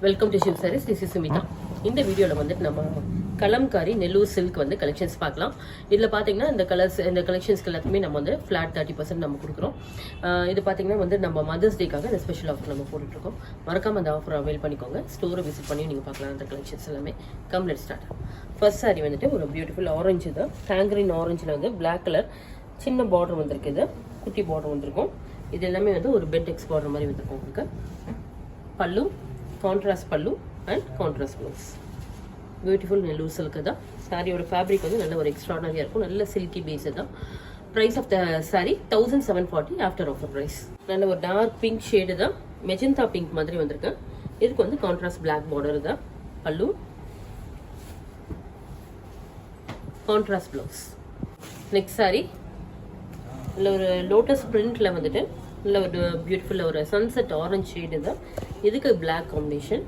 Welcome to Shiv Sarees. This is Sumitha. இந்த வீடியோவில் வந்துட்டு நம்ம கலம்காரி நெல்லூர் சில்க் வந்து கலெக்ஷன்ஸ் பார்க்கலாம். இதில் பார்த்தீங்கன்னா இந்த கலெக்ஷன்ஸ்க்கு எல்லாத்துக்குமே நம்ம வந்து ஃப்ளாட் 30% நம்ம கொடுக்குறோம். இது பார்த்தீங்கன்னா வந்து நம்ம மதர்ஸ் டேக்காக இந்த ஸ்பெஷல் ஆஃபர் நம்ம போட்டுட்ருக்கோம். மறக்காம அந்த ஆஃபர் அவைல் பண்ணிக்கோங்க. ஸ்டோரை விசிட் பண்ணி நீங்கள் பார்க்கலாம் அந்த கலெக்ஷன்ஸ் எல்லாமே. Come let start. First sorry வந்துட்டு ஒரு பியூட்டிஃபுல் ஆரஞ்சு தான். டேங்கரின் ஆரஞ்சில் வந்து பிளாக் கலர் சின்ன பார்டர் வந்திருக்கு. இது குட்டி பார்டர் வந்திருக்கும். இது எல்லாமே வந்து ஒரு பெட் எக்ஸ் பார்டர் மாதிரி வந்திருக்கும். உங்களுக்கு பல்லு கான்ட்ராஸ்ட் பல்லு and contrast blouse. Beautiful Nellore silk தான். சாரியோட ஃபேப்ரிக் வந்து நல்ல ஒரு எக்ஸ்ட்ராடனரியாக இருக்கும். நல்ல சில்கி பேஸ் தான். Price of the sari 1740 after offer price. நல்ல ஒரு டார்க் பிங்க் ஷேடு தான். மெஜந்தா பிங்க் மாதிரி வந்திருக்கு. இதுக்கு வந்து கான்ட்ராஸ்ட் பிளாக் பார்டர் தான். பல்லு கான்ட்ராஸ்ட் ப்ளவுஸ். நெக்ஸ்ட் சாரி நல்ல ஒரு லோட்டஸ் பிரிண்ட்ல வந்துட்டு நல்ல ஒரு பியூட்டிஃபுல் ஒரு சன்செட் ஆரஞ்ச் ஷேடு தான். இதுக்கு பிளாக் காம்பினேஷன்.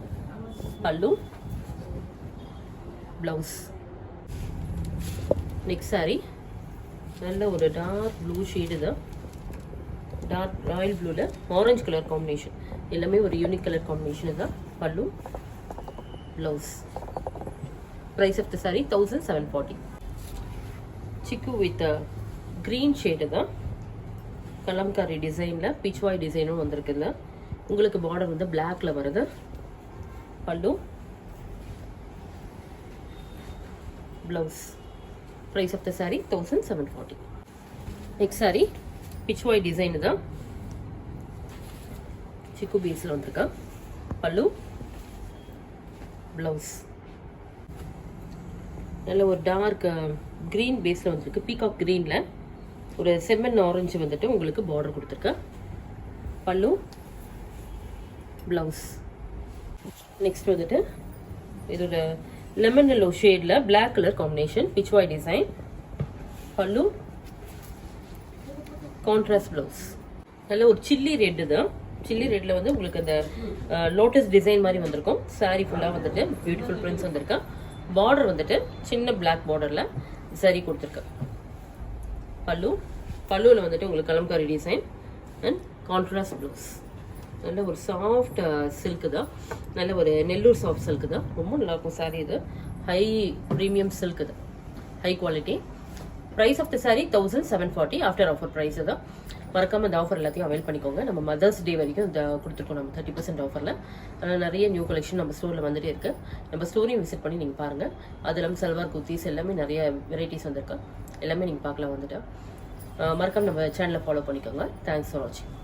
பல்லு பிளவுஸ். நெக்ஸ்ட் சாரி நல்ல ஒரு டார்க் ப்ளூ ஷேடு தான். டார்க் ராயல் ப்ளூல ஆரஞ்சு கலர் காம்பினேஷன். எல்லாமே ஒரு யூனிக் கலர் காம்பினேஷன் தான். பல்லு blouse. Price of the sari 1740. சிக்கு வித் கிரீன் ஷேடு தான். கலம்காரி டிசைனில் பிச்வாய் டிசைனும் வந்திருக்குல்ல. உங்களுக்கு பார்டர் வந்து பிளாக்ல வருது. பல்லு blouse. Price of the sari 1740. Next sari pichwai design தான். சிக்கு பீஸில் வந்திருக்கா. பல்லு பிளவுஸ். நல்ல ஒரு டார்க் கிரீன் பேஸில் வந்திருக்கு. பீகாக் கிரீனில் ஒரு செம்மன் ஆரஞ்சு வந்துட்டு உங்களுக்கு பார்டர் கொடுத்துருக்கேன். பல்லு பிளவுஸ். நெக்ஸ்ட் வந்துட்டு இதோட லெமன் எல்லோ ஷேடில் black colour combination. Pichwai design. பல்லு கான்ட்ராஸ்ட் பிளவுஸ். நல்ல ஒரு சில்லி ரெட்டு தான். சில்லி ரெட்டில் வந்து உங்களுக்கு அந்த லோட்டஸ் டிசைன் மாதிரி வந்திருக்கும். சாரி ஃபுல்லாக வந்துட்டு பியூட்டிஃபுல் பிரிண்ட்ஸ் வந்திருக்கேன். பார்டர் வந்துட்டு சின்ன பிளாக் பார்டரில் சரி கொடுத்துருக்கேன். பல்லுவில் வந்துட்டு உங்களுக்கு Kalamkari design and contrast blouse. நல்ல ஒரு சாஃப்ட் சில்க்கு தான். நல்ல ஒரு நெல்லூர் சாஃப்ட் சில்க்கு தான். ரொம்ப நல்லாயிருக்கும் சாரி. இது ஹை ப்ரீமியம் சில்க்கு தான். High quality. Price of the sari 1740 after offer price தான். மறக்காம இந்த ஆஃபர் எல்லாத்தையும் அவைல் பண்ணிக்கோங்க. நம்ம மதர்ஸ் டே வரைக்கும் இந்த கொடுத்துருக்கோம் நம்ம 30% ஆஃபரில். அதனால் நிறைய நியூ கலெக்ஷன் நம்ம ஸ்டோரில் வந்துட்டே இருக்கு. நம்ம ஸ்டோரையும் விசிட் பண்ணி நீங்கள் பாருங்கள். அது இல்லாமல் சல்வார் குர்த்திஸ் எல்லாமே நிறைய வெரைட்டிஸ் வந்திருக்கு. எல்லாமே நீங்கள் பார்க்கலாம் வந்துட்டு. மறக்காம நம்ம சேனலை ஃபாலோ பண்ணிக்கோங்க. தேங்க்ஸ் ஃபார் வாட்சிங்.